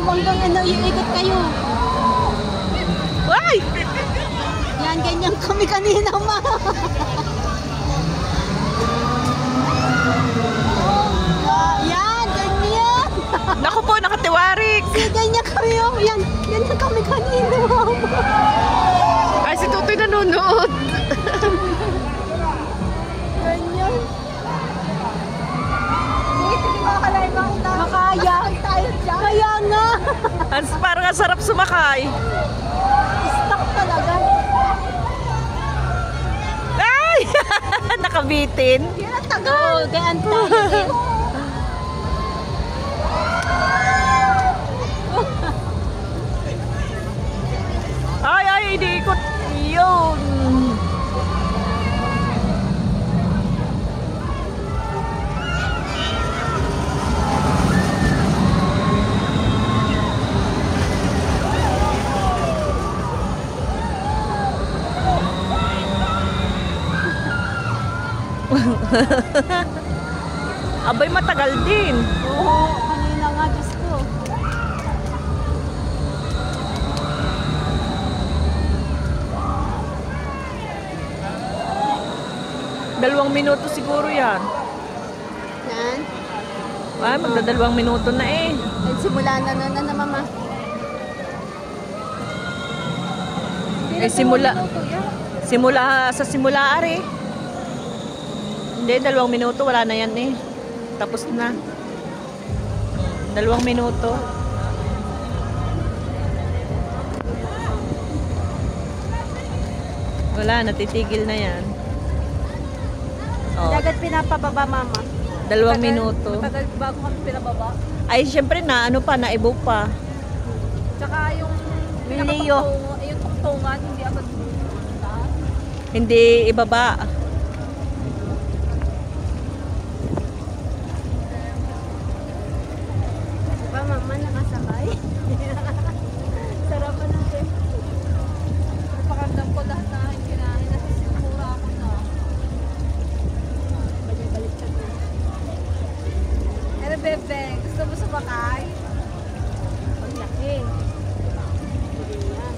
hanggang ano, iikot kayo. Ay! Yan, ganyan kami kanina, ma. Yan, ganyan. Naku po, nakatiwarik. Ganyan kami, oh. Yan, ganyan kami kanina, mama. Ay, si Tutoy nanonood. Ganyan. Makaya. Kaya nga. Parang ang sarap sumakay. Stuck talaga. Ay! Nakabitin. Yan ang tagal. Oo, kaya ang tagal. Ay, iniikot. Yun. Abay, matagal din. Oo, kanina nga, Diyos ko. Dalawang minuto siguro yan. Yan. Ay, magdadalawang minuto na eh. Ay, simula na mama. Eh, simula sa simula ari. Hindi, 2 minuto. Wala na yan eh. Tapos na. 2 minuto. Wala, natitigil na yan. Oh, Agad pinapababa, mama. 2 minuto. Matagal bago kami pinababa. Ay, syempre na, ano pa, naibo pa. Tsaka yung Leo. yung tuktungan, hindi agad taas. Hindi ibaba. Diba, mama, nakasakay? Sarapan natin. Napakandam ko lahat na kinain na sisimura ako na. Balik siya na. Pero bebe, gusto mo sumakay? Paglaki. Hindi yan.